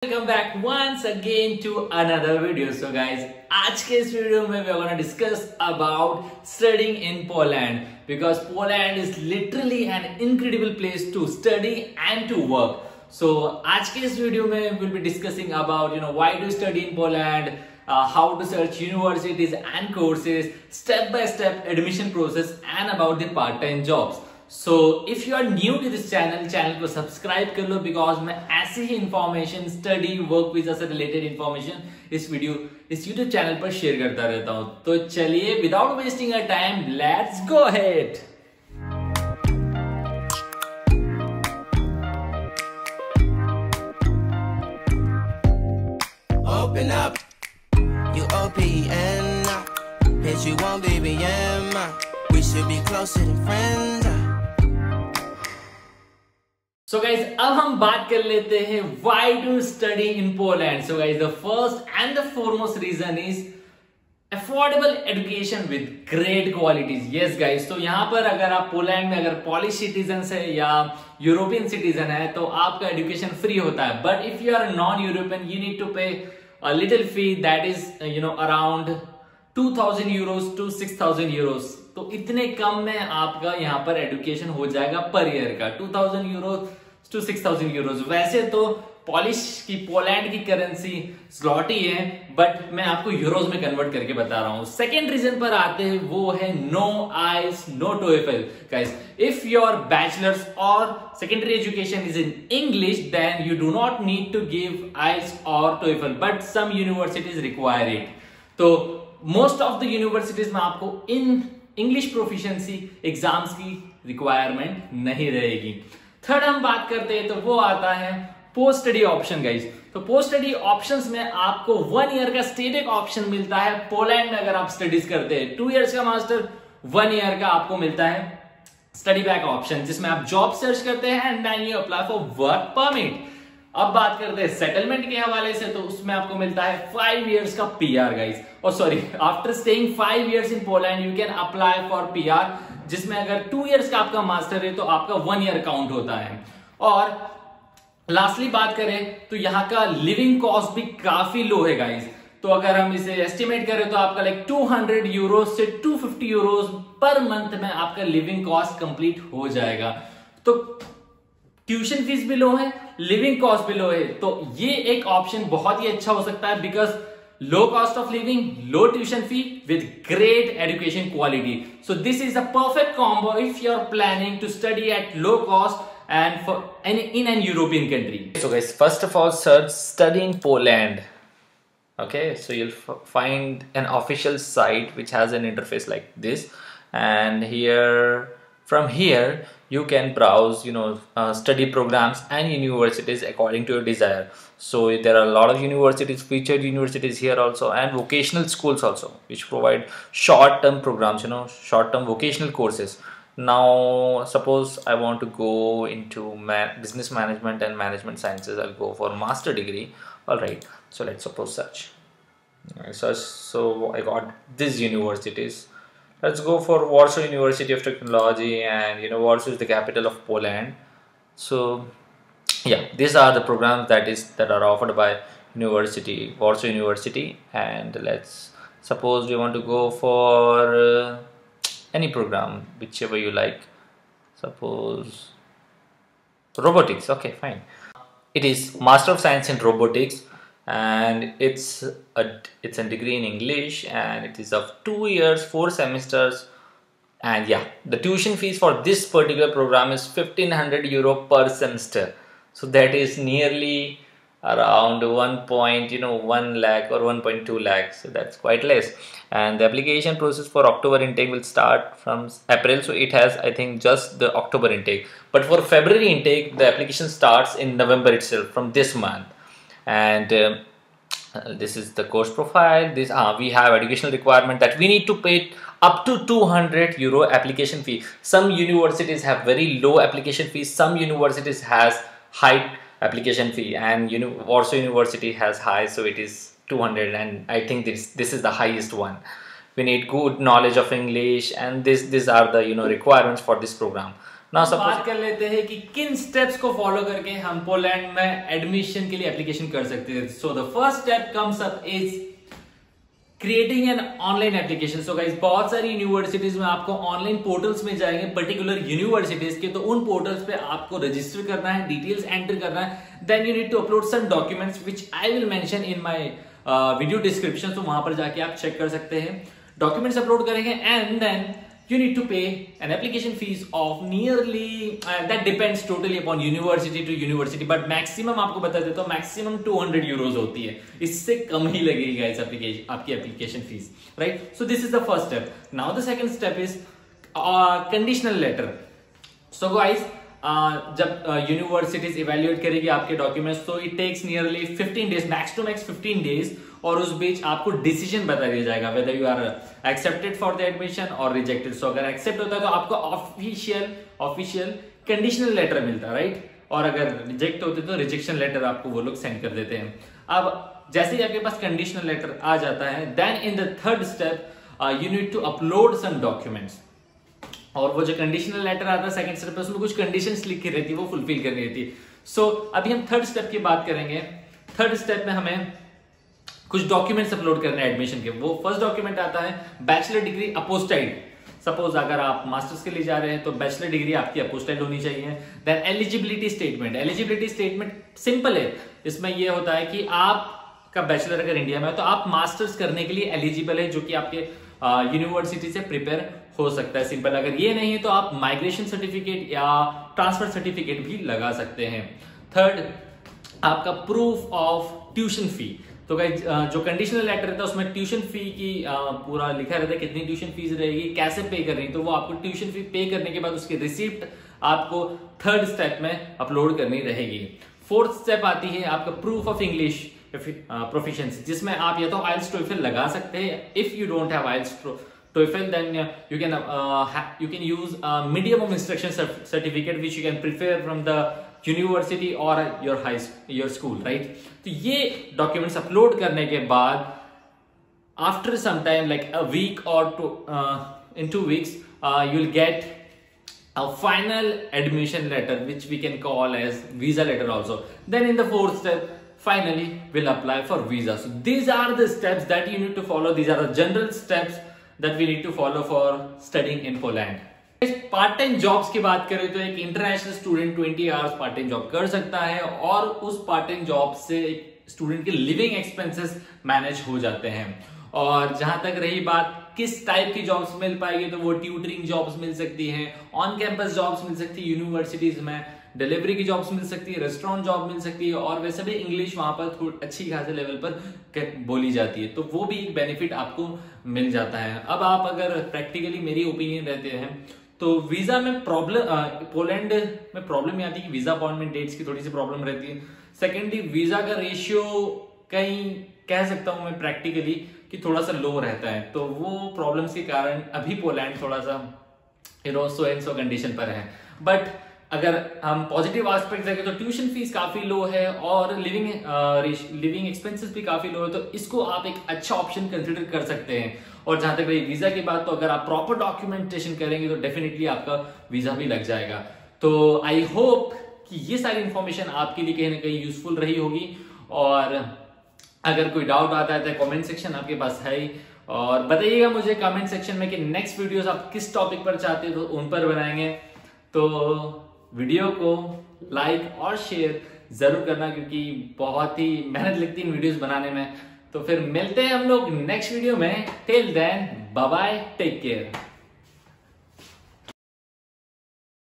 Welcome back once again to another video. So guys, आज के इस वीडियो में we are going to discuss about studying in Poland because Poland is literally an incredible place to study and to work. So आज के इस video में we'll be discussing about why to study in Poland, how to search universities and courses, step by step admission process and about the part-time jobs. So if you are new to this channel को subscribe कर लो because मैं ऐसे ही information study work visa से related information इस YouTube channel पर share करता रहता हूँ. तो चलिए without wasting a time let's go ahead. Open up, you OPN, hit you on BBM, we should be closer than friends. So guys, अब हम बात कर लेते हैं why to study in Poland. So guys, the first and the foremost reason is affordable education with great qualities. Yes guys, तो यहाँ पर अगर आप पोलैंड में अगर पॉलिश सिटीजन है या यूरोपियन सिटीजन है तो आपका एजुकेशन फ्री होता है. But if you are non European you need to pay a little fee that is around 2000 euros to 6000 euros. तो इतने कम में आपका यहाँ पर एजुकेशन हो जाएगा पर ईयर का 2000 euros to 6000 euros. वैसे तो पॉलिश की पोलैंड की करेंसी स्लॉटी है बट मैं आपको यूरोज में कन्वर्ट करके बता रहा हूँ. सेकेंड रीजन पर आते हैं वो है no IELTS no TOEFL. Guys, if your bachelor's और secondary education is in English then you do not need to give IELTS or TOEFL but some universities require it. तो most of the universities में आपको in English proficiency exams की requirement नहीं रहेगी. Third हम बात करते हैं तो वो आता है पोस्ट स्टडी ऑप्शन. गाइस, तो पोस्ट स्टडी ऑप्शंस में आपको 1 ईयर का स्टेटिक ऑप्शन मिलता है पोलैंड में अगर आप स्टडीज करते हैं. 2 इयर्स का मास्टर, 1 ईयर का आपको मिलता है स्टडी बैक ऑप्शन जिसमें आप जॉब सर्च करते हैं and then you apply for work permit. अब बात करते हैं सेटलमेंट के हवाले से तो उसमें आपको मिलता है 5 इयर्स का पीआर. गाइस, और sorry, after staying 5 years in Poland you can apply for PR जिसमें अगर 2 इयर्स का आपका मास्टर है तो आपका 1 ईयर काउंट होता है. और लास्टली बात करें तो यहाँ का लिविंग कॉस्ट भी काफी लो है. गाइस, तो अगर हम इसे एस्टिमेट करें तो आपका 200 यूरो से 250 यूरो पर मंथ में आपका लिविंग कॉस्ट कंप्लीट हो जाएगा. तो ट्यूशन फीस भी लो है, लिविंग कॉस्ट भी लो है. तो ये एक ऑप्शन बहुत ही अच्छा हो सकता है because low cost of living, low tuition fee with great education quality. So this is a perfect combo if you are planning to study at low cost and for in an European country. So guys, first of all search study in Poland. Okay, so you'll find an official site which has an interface like this, and from here you can browse study programs and universities according to your desire. So there are a lot of universities, featured universities here also, and vocational schools also which provide short-term programs, short-term vocational courses. Now suppose I want to go into business management and management sciences. I'll go for master degree. All right, so let's suppose search. So I got these universities. Let's go for Warsaw University of Technology, and Warsaw is the capital of Poland. So yeah, these are the programs that are offered by Warsaw University. And let's suppose we want to go for any program, whichever you like. Suppose robotics. Okay, fine. It is Master of Science in Robotics, and it's a degree in English, and it is of 2 years, 4 semesters. And yeah, the tuition fees for this particular program is 1500 euro per semester. So that is nearly around 1 lakh or 1.2 lakhs. So that's quite less. And the application process for October intake will start from April. So it has, I think, just the October intake. But for February intake, the application starts in November itself, from this month. And this is the course profile. We have educational requirement that we need to pay up to 200 euro application fee. Some universities have very low application fees. Some universities has high application fee, and Warsaw University has high, so it is 200, and I think this is the highest one. We need good knowledge of English, and these are the requirements for this program. ना बात कर लेते हैं कि किन steps को follow करके हम पोलैंड में एडमिशन के लिए एप्लीकेशन कर सकते हैं। So the first step comes up is creating an online application. So guys, बहुत सारी यूनिवर्सिटीज में आपको ऑनलाइन पोर्टल्स में जाएंगे, पर्टिकुलर यूनिवर्सिटीज के, तो उन पोर्टल्स पे आपको रजिस्टर करना है, डिटेल्स एंटर करना है, then you need to upload some documents which I will mention in my video description. तो वहां पर जाके आप चेक कर सकते हैं, डॉक्यूमेंट्स अपलोड करेंगे and then you need to pay an application fees of nearly that depends totally upon university to university, but maximum आपको बता देता हूँ maximum 200 euros होती है, इससे कम ही लगेगा इस एप्लीकेशन आपकी application fees, right. So this is the first step. Now the second step is conditional letter. So guys, जब यूनिवर्सिटीज इवेल्युएट करेगी आपके डॉक्यूमेंट्स, तो it takes nearly 15 days, max to max 15 days, और उस बीच आपको डिसीजन बता दिया जाएगा whether you are accepted for the admission और रिजेक्टेड। सो अगर एक्सेप्ट होता है तो आपको ऑफिशियल कंडीशनल लेटर मिलता है, राइट, और अगर रिजेक्ट होते तो रिजेक्शन लेटर आपको वो लोग सेंड कर देते हैं। अब जैसे ही आपके पास कंडीशनल लेटर आ जाता है, then in the third step you need to upload some documents, और वो जो कंडीशनल लेटर आता है सेकंड स्टेप पे, उसमें कुछ कंडीशंस लिखी रहती है, वो फुलफिल करनी रहती है। सो अभी हम थर्ड स्टेप की बात करेंगे। थर्ड स्टेप में हमें कुछ डॉक्यूमेंट्स अपलोड करने हैं एडमिशन के। वो फर्स्ट डॉक्यूमेंट आता है बैचलर डिग्री अपोस्टाइल। सपोज अगर आप मास्टर्स के लिए जा रहे हैं तो बैचलर डिग्री आपकी अपोस्टाइल होनी चाहिए। Then eligibility statement. Eligibility statement simple है, इसमें यह होता है कि आपका बैचलर अगर इंडिया में है तो आप मास्टर्स करने के लिए एलिजिबल है, जो कि आपके यूनिवर्सिटी से प्रिपेयर हो सकता है। सिंपल, अगर ये नहीं है तो आप माइग्रेशन सर्टिफिकेट या ट्रांसफर सर्टिफिकेट भी लगा सकते हैं। थर्ड, आपका प्रूफ ऑफ ट्यूशन फी। तो गाइस, जो कंडीशनल लेटर रहता है उसमें ट्यूशन फी की पूरा लिखा रहता है, कितनी ट्यूशन फीस रहेगी, कैसे पे करनी, तो वो आपको ट्यूशन फी पे करने के बाद उसकी रिसिप्ट आपको थर्ड स्टेप में अपलोड करनी रहेगी। फोर्थ स्टेप आती है आपका प्रूफ ऑफ इंग्लिश प्रोफिशिएंसी, जिसमें आप या तो आइल्स टोइफल लगा सकते हैं। If you don't have IELTS TOEFL, then you can use a medium of instruction certificate which you can prepare from the university or your school, right? तो ये documents upload करने के बाद after some time, like a week or in 2 weeks, you'll get a final admission letter which we can call as visa letter also. Then in the fourth step, finally we'll apply for visa. So these are the steps that you need to follow. These are the general steps that we need to follow for studying in Poland. Part time jobs की बात करें तो एक international student 20 hours part time job कर सकता है, और उस पार्ट टाइम जॉब से स्टूडेंट के लिविंग एक्सपेंसेस मैनेज हो जाते हैं। और जहां तक रही बात किस टाइप की जॉब्स मिल पाएगी, तो वो ट्यूटरिंग जॉब्स मिल सकती हैं, ऑन कैंपस जॉब्स मिल सकती है यूनिवर्सिटीज में, डिलीवरी की जॉब्स मिल सकती है, रेस्टोरेंट जॉब मिल सकती है, और वैसे भी इंग्लिश वहां पर थोड़ी अच्छी खासे लेवल पर बोली जाती है, तो वो भी एक बेनिफिट आपको मिल जाता है। अब आप अगर प्रैक्टिकली मेरी ओपिनियन रहते हैं तो वीजा में पोलैंड में प्रॉब्लम ये आती है कि वीजा अपॉइंटमेंट डेट्स की थोड़ी सी प्रॉब्लम रहती है। सेकेंडली, वीजा का रेशियो कहीं कह सकता हूं मैं प्रैक्टिकली कि थोड़ा सा लो रहता है, तो वो प्रॉब्लम्स के कारण अभी पोलैंड थोड़ा सा सो एंड सो कंडीशन पर है। बट अगर हम पॉजिटिव एस्पेक्ट देखें तो ट्यूशन फीस काफी लो है और लिविंग एक्सपेंसेस भी काफी लो है, तो इसको आप एक अच्छा ऑप्शन कंसिडर कर सकते हैं। और जहां तक रही वीजा की बात, तो अगर आप प्रॉपर डॉक्यूमेंटेशन करेंगे तो डेफिनेटली आपका वीजा भी लग जाएगा। तो आई होप कि ये सारी इंफॉर्मेशन आपके लिए कहीं ना कहीं यूजफुल रही होगी, और अगर कोई डाउट आता है तो कमेंट सेक्शन आपके पास है, और बताइएगा मुझे कमेंट सेक्शन में कि नेक्स्ट वीडियोस आप किस टॉपिक पर चाहते हो, तो उन पर बनाएंगे। तो वीडियो को लाइक और शेयर जरूर करना, क्योंकि बहुत ही मेहनत लगती है इन वीडियोस बनाने में। तो फिर मिलते हैं हम लोग नेक्स्ट वीडियो में। Till then, bye bye, take care.